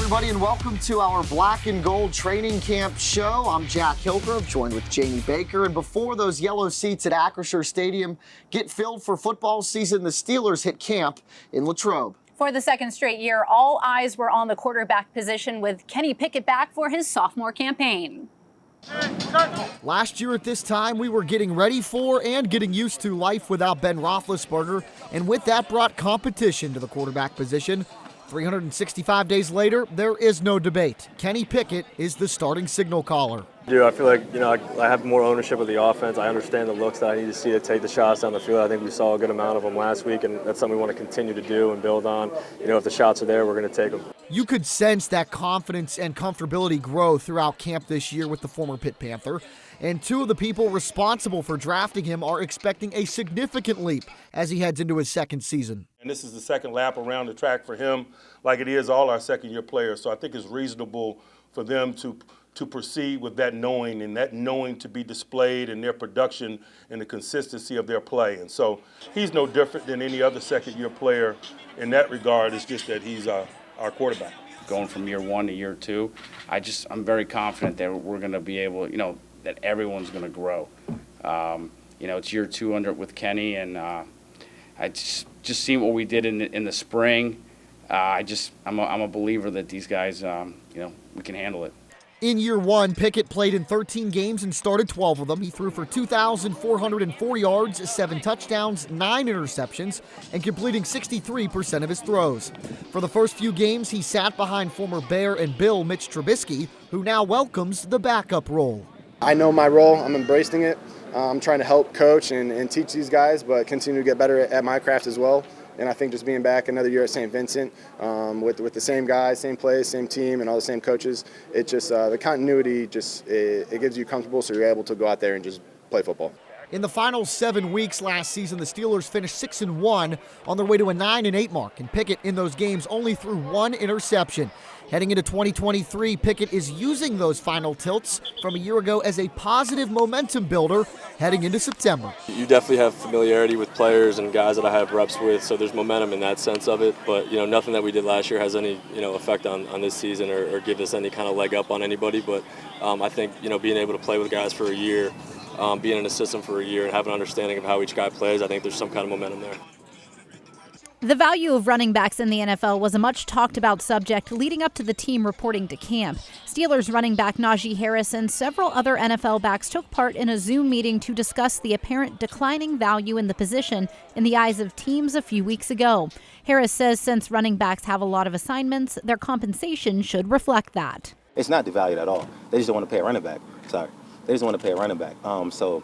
everybody, and welcome to our Black and Gold Training Camp show. I'm Jack Hillgrove, joined with Jamie Baker. And before those yellow seats at Acrisure Stadium get filled for football season, the Steelers hit camp in Latrobe. For the second straight year, all eyes were on the quarterback position with Kenny Pickett back for his sophomore campaign. Last year at this time, we were getting ready for and getting used to life without Ben Roethlisberger, and with that brought competition to the quarterback position. 365 days later, there is no debate. Kenny Pickett is the starting signal caller. I feel like, I have more ownership of the offense. I understand the looks that I need to see to take the shots down the field. I think we saw a good amount of them last week, and that's something we want to continue to do and build on. If the shots are there, we're going to take them. You could sense that confidence and comfortability grow throughout camp this year with the former Pitt Panther. And two of the people responsible for drafting him are expecting a significant leap as he heads into his second season. And this is the second lap around the track for him, like it is all our second-year players. So I think it's reasonable for them to proceed with that knowing, and that knowing to be displayed in their production and the consistency of their play. And so he's no different than any other second-year player in that regard. It's just that he's our quarterback. Going from year one to year two, I'm very confident that we're going to be able, that everyone's going to grow. It's year two with Kenny, and I just seen what we did in the spring. I'm a believer that these guys, we can handle it. In year one, Pickett played in 13 games and started 12 of them. He threw for 2,404 yards, 7 touchdowns, 9 interceptions, and completing 63% of his throws. For the first few games, he sat behind former Bear and Bill Mitch Trubisky, who now welcomes the backup role. I know my role. I'm embracing it. I'm trying to help coach and teach these guys, but continue to get better at my craft as well. And I think just being back another year at St. Vincent with the same guys, same plays, same team, and all the same coaches, it just the continuity it gives you comfortable, so you're able to go out there and just play football. In the final 7 weeks last season, the Steelers finished 6-1 on their way to a 9-8 mark, and Pickett in those games only threw 1 interception. Heading into 2023, Pickett is using those final tilts from a year ago as a positive momentum builder heading into September. You definitely have familiarity with players and guys that I have reps with, so there's momentum in that sense of it. But, nothing that we did last year has any, effect on this season or give us any kind of leg up on anybody. But I think, being able to play with guys for a year, being an assistant for a year and have an understanding of how each guy plays, I think there's some kind of momentum there. The value of running backs in the NFL was a much talked about subject leading up to the team reporting to camp. Steelers running back Najee Harris and several other NFL backs took part in a Zoom meeting to discuss the apparent declining value in the position in the eyes of teams a few weeks ago. Harris says since running backs have a lot of assignments, their compensation should reflect that. It's not devalued at all. They just don't want to pay a running back. They just want to pay a running back. For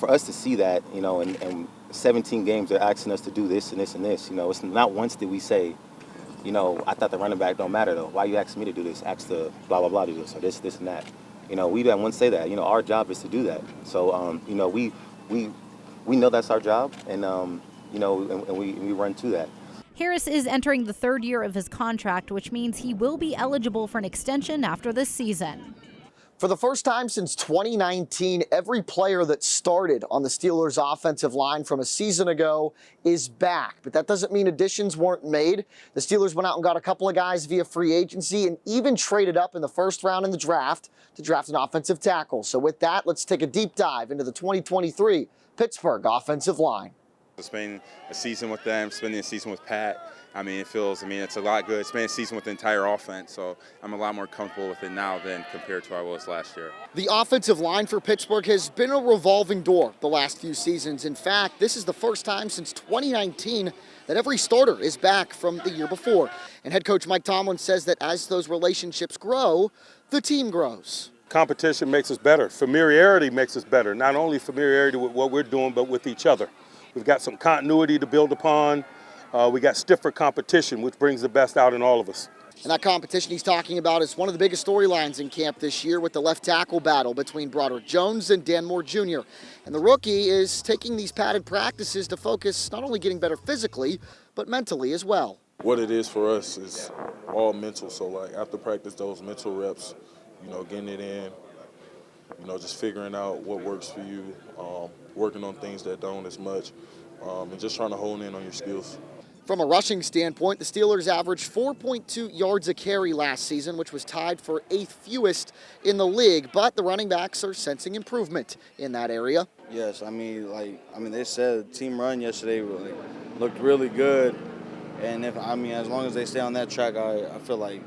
us to see that, and 17 games they're asking us to do this and this and this. It's not once did we say, I thought the running back don't matter though. Why you asking me to do this? Ask the blah blah blah do this or this and that. We didn't once say that. Our job is to do that. So we know that's our job, and we run to that. Harris is entering the third year of his contract, which means he will be eligible for an extension after this season. For the first time since 2019, every player that started on the Steelers' offensive line from a season ago is back. But that doesn't mean additions weren't made. The Steelers went out and got a couple of guys via free agency and even traded up in the first round in the draft to draft an offensive tackle. So with that, let's take a deep dive into the 2023 Pittsburgh offensive line. Spending a season with them, spending a season with Pat, it's a lot good. Spending a season with the entire offense, so I'm a lot more comfortable with it now than compared to what I was last year. The offensive line for Pittsburgh has been a revolving door the last few seasons. In fact, this is the first time since 2019 that every starter is back from the year before. And head coach Mike Tomlin says that as those relationships grow, the team grows. Competition makes us better. Familiarity makes us better. Not only familiarity with what we're doing, but with each other. We've got some continuity to build upon. We got stiffer competition, which brings the best out in all of us. And that competition he's talking about is one of the biggest storylines in camp this year with the left tackle battle between Broderick Jones and Dan Moore Jr. And the rookie is taking these padded practices to focus not only getting better physically, but mentally as well. What it is for us is all mental. So after practice, those mental reps, getting it in, just figuring out what works for you, working on things that don't as much, and just trying to hone in on your skills. From a rushing standpoint, the Steelers averaged 4.2 yards a carry last season, which was tied for 8th fewest in the league, but the running backs are sensing improvement in that area. Yes, they said team run yesterday looked really good, and as long as they stay on that track, I feel like,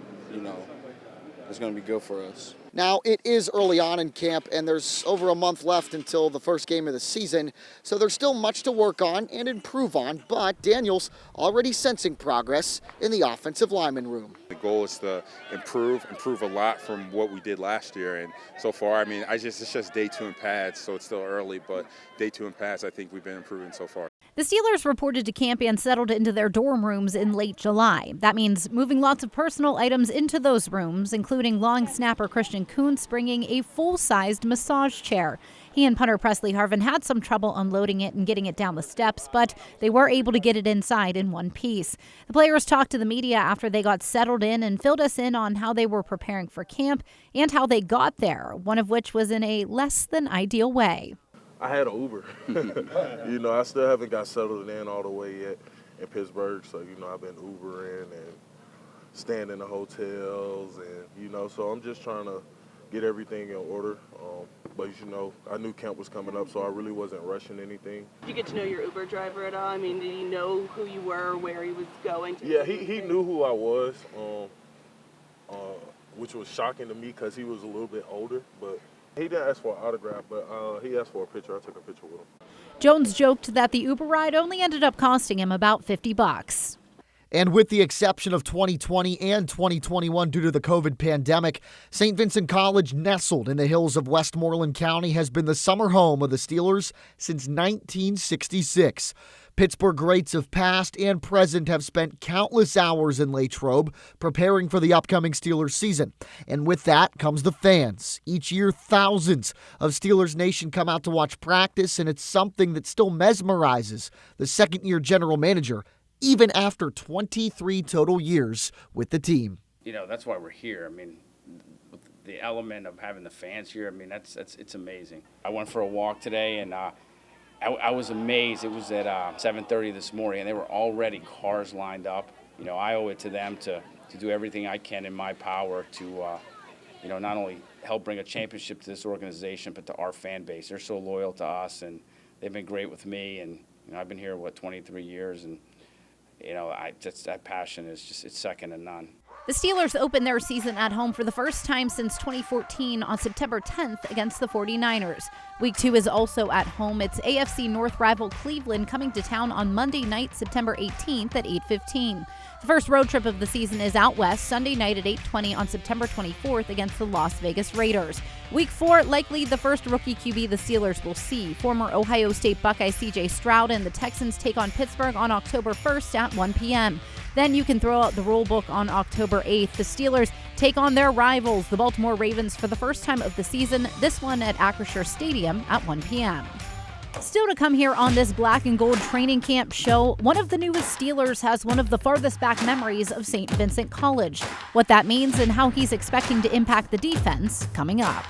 it's going to be good for us. Now, it is early on in camp, and there's over a month left until the first game of the season, so there's still much to work on and improve on, but Daniel's already sensing progress in the offensive lineman room. The goal is to improve a lot from what we did last year, and so far, it's just day 2 in pads, so it's still early, but day 2 in pads, I think we've been improving so far. The Steelers reported to camp and settled into their dorm rooms in late July. That means moving lots of personal items into those rooms, including long snapper Christian Kuntz bringing a full-sized massage chair. He and punter Presley Harvin had some trouble unloading it and getting it down the steps, but they were able to get it inside in one piece. The players talked to the media after they got settled in and filled us in on how they were preparing for camp and how they got there, one of which was in a less than ideal way. I had an Uber. I still haven't got settled in all the way yet in Pittsburgh. So, I've been Ubering and staying in the hotels. And, so I'm just trying to get everything in order. But, I knew camp was coming up, so I really wasn't rushing anything. Did you get to know your Uber driver at all? Did he know who you were, where he was going to? Yeah, he knew who I was, which was shocking to me because he was a little bit older. But he didn't ask for an autograph, but he asked for a picture. I took a picture with him. Jones joked that the Uber ride only ended up costing him about $50. And with the exception of 2020 and 2021 due to the COVID pandemic, St. Vincent College, nestled in the hills of Westmoreland County, has been the summer home of the Steelers since 1966. Pittsburgh greats of past and present have spent countless hours in Latrobe preparing for the upcoming Steelers season. And with that comes the fans. Each year, thousands of Steelers Nation come out to watch practice, and it's something that still mesmerizes the second-year general manager, even after 23 total years with the team. That's why we're here. With the element of having the fans here, it's amazing. I went for a walk today, and I was amazed. It was at 7:30 this morning, and there were already cars lined up. I owe it to them to do everything I can in my power to, not only help bring a championship to this organization, but to our fan base. They're so loyal to us, and they've been great with me. And I've been here 23 years, and that passion is it's second to none. The Steelers opened their season at home for the first time since 2014 on September 10th against the 49ers. Week 2 is also at home. It's AFC North rival Cleveland coming to town on Monday night, September 18th at 8:15. The first road trip of the season is out west, Sunday night at 8:20 on September 24th against the Las Vegas Raiders. Week 4, likely the first rookie QB the Steelers will see. Former Ohio State Buckeye C.J. Stroud and the Texans take on Pittsburgh on October 1st at 1 p.m. Then you can throw out the rule book on October 8th. The Steelers take on their rivals, the Baltimore Ravens, for the first time of the season, this one at Acrisure Stadium at 1 p.m. Still to come here on this Black and Gold training camp show, one of the newest Steelers has one of the farthest back memories of St. Vincent College. What that means and how he's expecting to impact the defense coming up.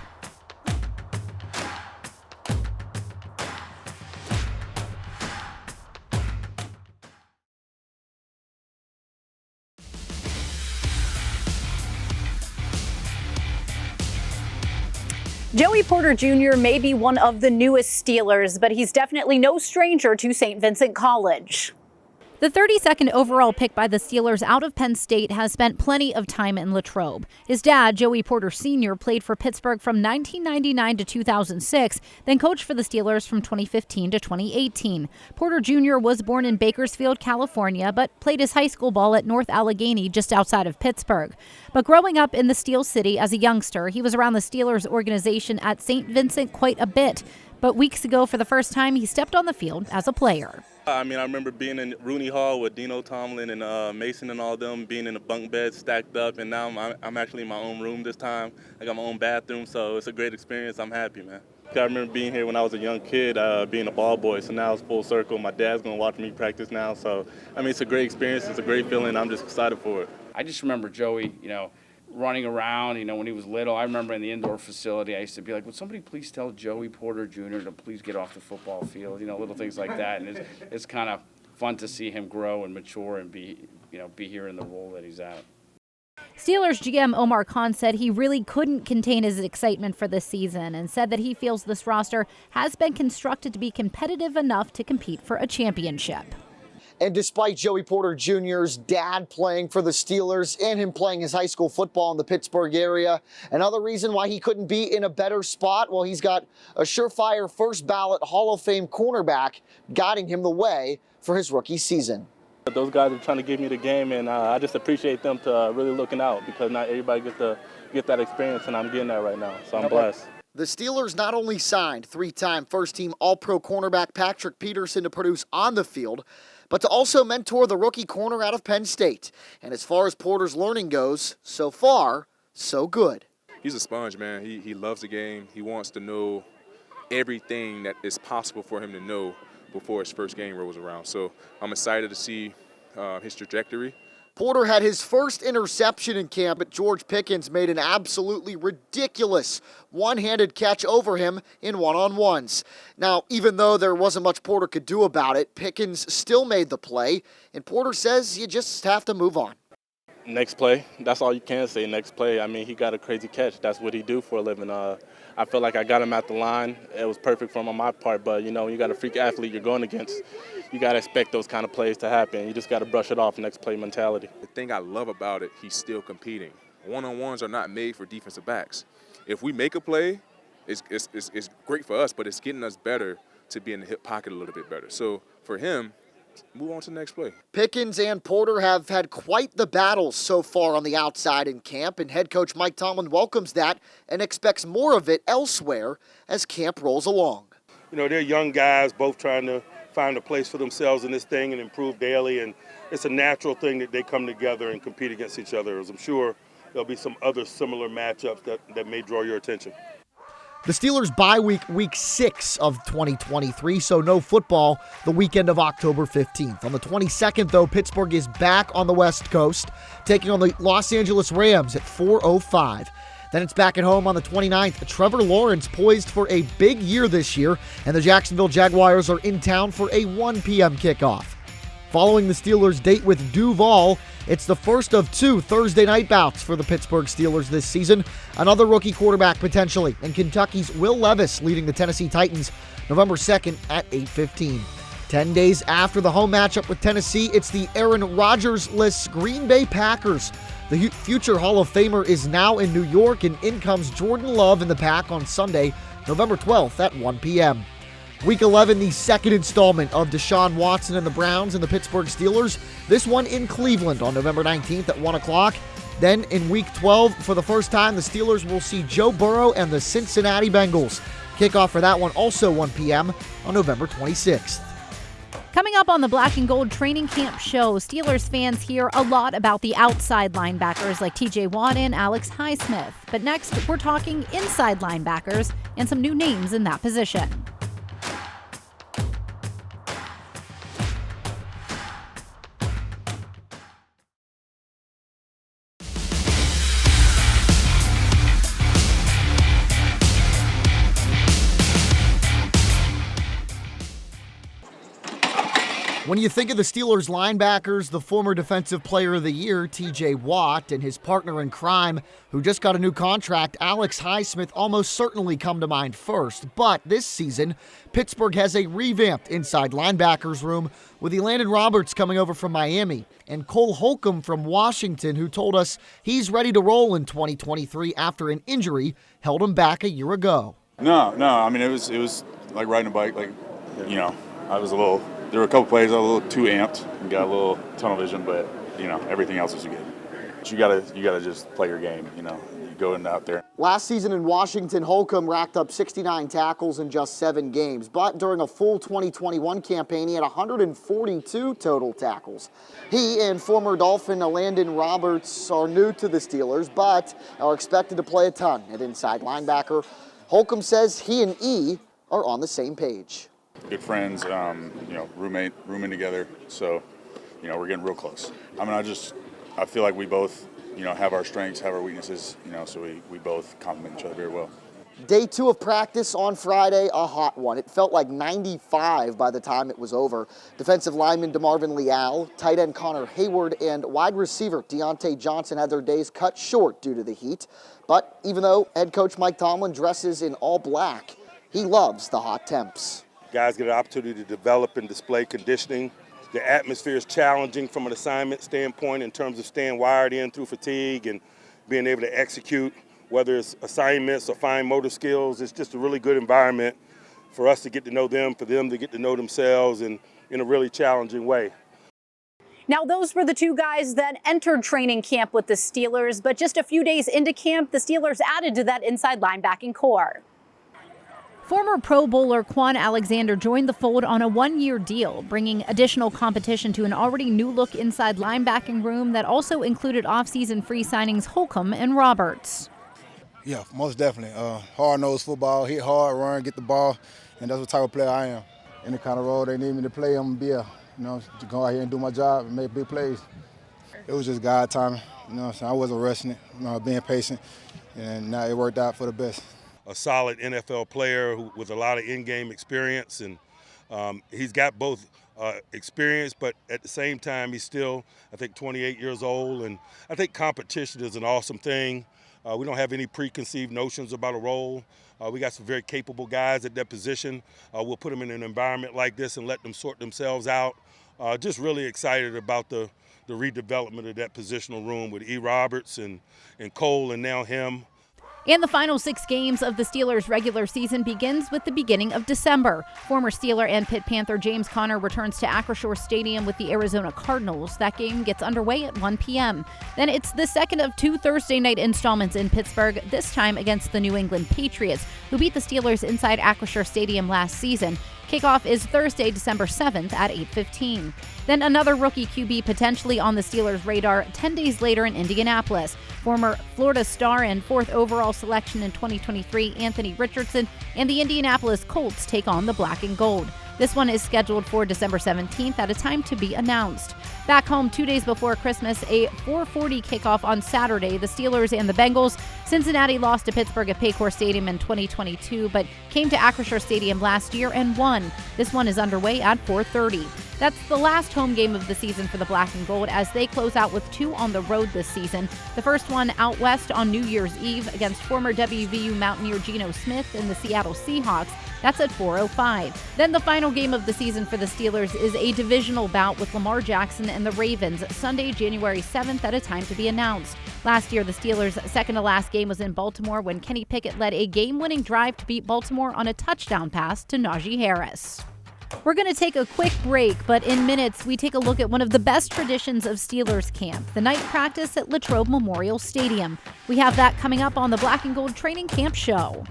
Joey Porter Jr. may be one of the newest Steelers, but he's definitely no stranger to St. Vincent College. The 32nd overall pick by the Steelers out of Penn State has spent plenty of time in Latrobe. His dad, Joey Porter Sr., played for Pittsburgh from 1999 to 2006, then coached for the Steelers from 2015 to 2018. Porter Jr. was born in Bakersfield, California, but played his high school ball at North Allegheny just outside of Pittsburgh. But growing up in the Steel City as a youngster, he was around the Steelers organization at St. Vincent quite a bit. But weeks ago, for the first time, he stepped on the field as a player. I remember being in Rooney Hall with Dino Tomlin and Mason and all them, being in the bunk beds stacked up, and now I'm actually in my own room this time. I got my own bathroom, so it's a great experience. I'm happy, man. I remember being here when I was a young kid, being a ball boy, so now it's full circle. My dad's going to watch me practice now, so, it's a great experience. It's a great feeling. I'm just excited for it. I just remember Joey, running around, when he was little. I remember in the indoor facility, I used to be like, would somebody please tell Joey Porter Jr. to please get off the football field, little things like that. And it's kind of fun to see him grow and mature and be here in the role that he's at. Steelers GM Omar Khan said he really couldn't contain his excitement for this season and said that he feels this roster has been constructed to be competitive enough to compete for a championship. And despite Joey Porter Jr.'s dad playing for the Steelers and him playing his high school football in the Pittsburgh area, another reason why he couldn't be in a better spot, well, he's got a surefire first ballot Hall of Fame cornerback guiding him the way for his rookie season. Those guys are trying to give me the game, and I just appreciate them to really looking out, because not everybody gets to get that experience, and I'm getting that right now, so I'm blessed. The Steelers not only signed three-time first-team All-Pro cornerback Patrick Peterson to produce on the field, but to also mentor the rookie corner out of Penn State. And as far as Porter's learning goes, so far, so good. He's a sponge, man. He loves the game. He wants to know everything that is possible for him to know before his first game rolls around. So I'm excited to see his trajectory. Porter had his first interception in camp, but George Pickens made an absolutely ridiculous one-handed catch over him in one-on-ones. Now, even though there wasn't much Porter could do about it, Pickens still made the play, and Porter says you just have to move on. Next play, that's all you can say, next play. I mean, he got a crazy catch. That's what he do for a living. I feel like I got him at the line. It was perfect from on my part, but, you got a freak athlete you're going against. You got to expect those kind of plays to happen. You just got to brush it off, next play mentality. The thing I love about it, he's still competing. One-on-ones are not made for defensive backs. If we make a play, it's great for us, but it's getting us better to be in the hip pocket a little bit better. So for him, move on to the next play. Pickens and Porter have had quite the battles so far on the outside in camp, and head coach Mike Tomlin welcomes that and expects more of it elsewhere as camp rolls along. They're young guys, both trying to find a place for themselves in this thing and improve daily, and it's a natural thing that they come together and compete against each other, as I'm sure there'll be some other similar matchups that may draw your attention. The Steelers bye week 6 of 2023, so no football the weekend of October 15th. On the 22nd, though, Pittsburgh is back on the West Coast, taking on the Los Angeles Rams at 4:05. Then it's back at home on the 29th. Trevor Lawrence poised for a big year this year, and the Jacksonville Jaguars are in town for a 1 p.m. kickoff. Following the Steelers' date with Duval, it's the first of 2 Thursday night bouts for the Pittsburgh Steelers this season. Another rookie quarterback potentially, and Kentucky's Will Levis leading the Tennessee Titans November 2nd at 8:15. 10 days after the home matchup with Tennessee, it's the Aaron Rodgers-less Green Bay Packers. The future Hall of Famer is now in New York, and in comes Jordan Love in the Pack on Sunday, November 12th at 1 p.m. Week 11, the second installment of Deshaun Watson and the Browns and the Pittsburgh Steelers. This one in Cleveland on November 19th at 1 o'clock. Then in Week 12, for the first time, the Steelers will see Joe Burrow and the Cincinnati Bengals. Kickoff for that one also 1 p.m. on November 26th. Coming up on the Black and Gold Training Camp show, Steelers fans hear a lot about the outside linebackers like TJ Watt and Alex Highsmith. But next, we're talking inside linebackers and some new names in that position. When you think of the Steelers linebackers, the former Defensive Player of the Year, TJ Watt, and his partner in crime, who just got a new contract, Alex Highsmith, almost certainly come to mind first. But this season, Pittsburgh has a revamped inside linebackers room with Elandon Roberts coming over from Miami and Cole Holcomb from Washington, who told us he's ready to roll in 2023 after an injury held him back a year ago. No. I mean, it was like riding a bike. I was there were a couple plays I was a little too amped and got a little tunnel vision, but everything else was good. But you gotta just play your game. You go out there. Last season in Washington, Holcomb racked up 69 tackles in just 7 games, but during a full 2021 campaign, he had 142 total tackles. He and former Dolphin Elandon Roberts are new to the Steelers, but are expected to play a ton at inside linebacker. Holcomb says he and E are on the same page. Good friends, rooming together, so we're getting real close. I mean, I feel like we both have our strengths, have our weaknesses, so we both complement each other very well. Day 2 of practice on Friday, a hot one. It felt like 95 by the time it was over. Defensive lineman DeMarvin Leal, tight end Connor Hayward, and wide receiver Deontay Johnson had their days cut short due to the heat. But even though head coach Mike Tomlin dresses in all black, he loves the hot temps. Guys get an opportunity to develop and display conditioning. The atmosphere is challenging from an assignment standpoint in terms of staying wired in through fatigue and being able to execute, whether it's assignments or fine motor skills. It's just a really good environment for us to get to know them, for them to get to know themselves in a really challenging way. Now, those were the two guys that entered training camp with the Steelers, but just a few days into camp, the Steelers added to that inside linebacking core. Former Pro Bowler Quan Alexander joined the fold on a one-year deal, bringing additional competition to an already new-look inside linebacking room that also included off-season free signings Holcomb and Roberts. Yeah, most definitely. Hard-nosed football, hit hard, run, get the ball, and that's what type of player I am. Any kind of role they need me to play, I'm going to to go out here and do my job and make big plays. It was just God timing, I wasn't rushing it, being patient, and now it worked out for the best. A solid NFL player with a lot of in-game experience, and he's got both experience, but at the same time, he's still, I think, 28 years old, and I think competition is an awesome thing. We don't have any preconceived notions about a role. We got some very capable guys at that position. We'll put them in an environment like this and let them sort themselves out. Just really excited about the redevelopment of that positional room with E. Roberts and Cole and now him. And the final 6 games of the Steelers' regular season begins with the beginning of December. Former Steeler and Pitt Panther James Conner returns to Acrisure Stadium with the Arizona Cardinals. That game gets underway at 1 p.m. Then it's the second of 2 Thursday night installments in Pittsburgh, this time against the New England Patriots, who beat the Steelers inside Acrisure Stadium last season. Kickoff is Thursday, December 7th at 8:15. Then another rookie QB potentially on the Steelers' radar 10 days later in Indianapolis. Former Florida star and 4th overall selection in 2023, Anthony Richardson, and the Indianapolis Colts take on the Black and Gold. This one is scheduled for December 17th at a time to be announced. Back home 2 days before Christmas, a 4:40 kickoff on Saturday, the Steelers and the Bengals. Cincinnati lost to Pittsburgh at Paycor Stadium in 2022, but came to Acrisure Stadium last year and won. This one is underway at 4:30. That's the last home game of the season for the Black and Gold as they close out with 2 on the road this season. The first one out west on New Year's Eve against former WVU Mountaineer Geno Smith and the Seattle Seahawks. That's at 4:05. Then the final game of the season for the Steelers is a divisional bout with Lamar Jackson and the Ravens, Sunday, January 7th at a time to be announced. Last year, the Steelers' second-to-last game was in Baltimore when Kenny Pickett led a game-winning drive to beat Baltimore on a touchdown pass to Najee Harris. We're going to take a quick break, but in minutes, we take a look at one of the best traditions of Steelers camp, the night practice at Latrobe Memorial Stadium. We have that coming up on the Black and Gold Training Camp Show.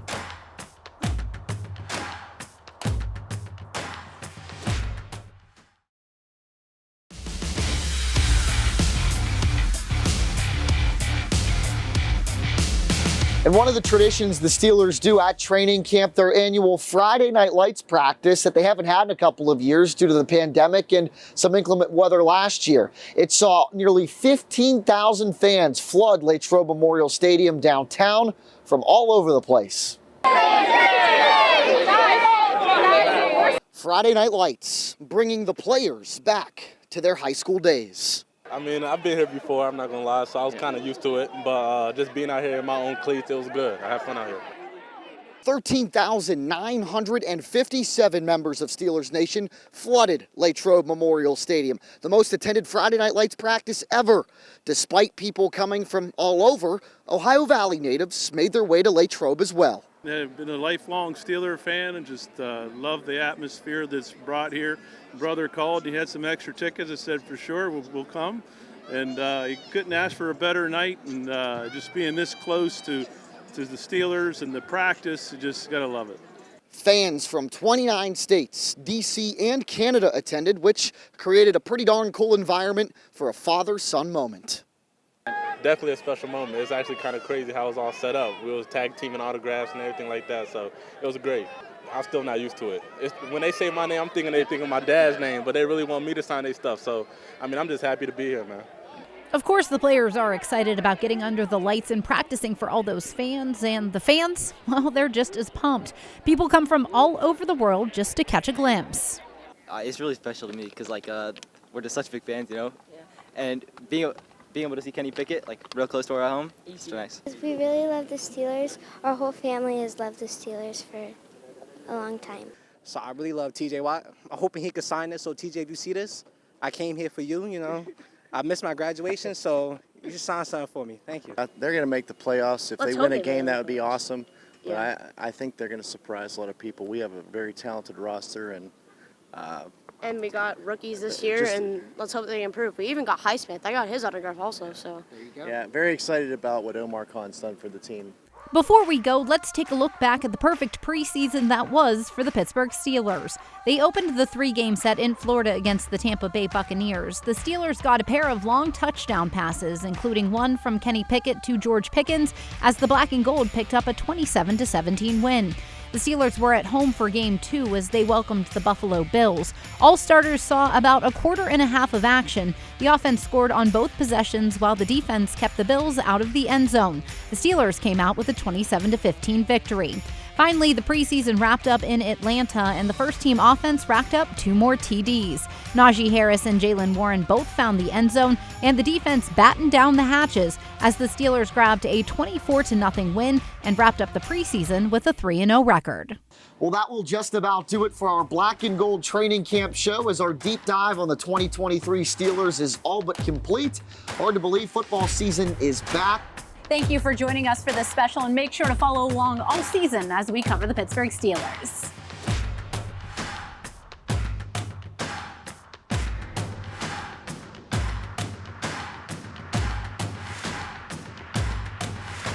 And one of the traditions the Steelers do at training camp, their annual Friday Night Lights practice that they haven't had in a couple of years due to the pandemic and some inclement weather last year. It saw nearly 15,000 fans flood Latrobe Memorial Stadium downtown from all over the place. Friday Night Lights, bringing the players back to their high school days. I mean, I've been here before, I'm not going to lie, so I was kind of used to it. But just being out here in my own cleats, it was good. I had fun out here. 13,957 members of Steelers Nation flooded Latrobe Memorial Stadium, the most attended Friday Night Lights practice ever. Despite people coming from all over, Ohio Valley natives made their way to Latrobe as well. I've been a lifelong Steeler fan and just love the atmosphere that's brought here. Brother called, he had some extra tickets. I said, for sure, we'll come. And he couldn't ask for a better night. And just being this close to the Steelers and the practice, you just got to love it. Fans from 29 states, D.C. and Canada attended, which created a pretty darn cool environment for a father-son moment. Definitely a special moment. It's actually kind of crazy how it was all set up. We was tag teaming autographs and everything like that, so it was great. I'm still not used to it. When they say my name, I'm thinking they think of my dad's name, but they really want me to sign their stuff. So, I mean, I'm just happy to be here, man. Of course, the players are excited about getting under the lights and practicing for all those fans, and the fans, well, they're just as pumped. People come from all over the world just to catch a glimpse. It's really special to me because, we're just such big fans, Yeah. And being able to see Kenny Pickett, real close to our home, it's nice. We really love the Steelers. Our whole family has loved the Steelers for a long time. So I really love TJ Watt. I'm hoping he could sign this. So TJ, if you see this, I came here for you, I missed my graduation, so you just sign something for me. Thank you. They're going to make the playoffs. If Let's they win a hope they game, will. that would be awesome. But Yeah. I think they're going to surprise a lot of people. We have a very talented roster, and And we got rookies this year, and let's hope they improve. We even got Highsmith. I got his autograph also, so. yeah, very excited about what Omar Khan's done for the team. Before we go, let's take a look back at the perfect preseason that was for the Pittsburgh Steelers. They opened the 3-game set in Florida against the Tampa Bay Buccaneers. The Steelers got a pair of long touchdown passes, including one from Kenny Pickett to George Pickens, as the Black and Gold picked up a 27-17 win. The Steelers were at home for Game 2 as they welcomed the Buffalo Bills. All starters saw about a quarter and a half of action. The offense scored on both possessions while the defense kept the Bills out of the end zone. The Steelers came out with a 27-15 victory. Finally, the preseason wrapped up in Atlanta, and the first-team offense racked up 2 more TDs. Najee Harris and Jaylen Warren both found the end zone, and the defense battened down the hatches as the Steelers grabbed a 24-0 win and wrapped up the preseason with a 3-0 record. Well, that will just about do it for our Black and Gold training camp show, as our deep dive on the 2023 Steelers is all but complete. Hard to believe football season is back. Thank you for joining us for this special, and make sure to follow along all season as we cover the Pittsburgh Steelers.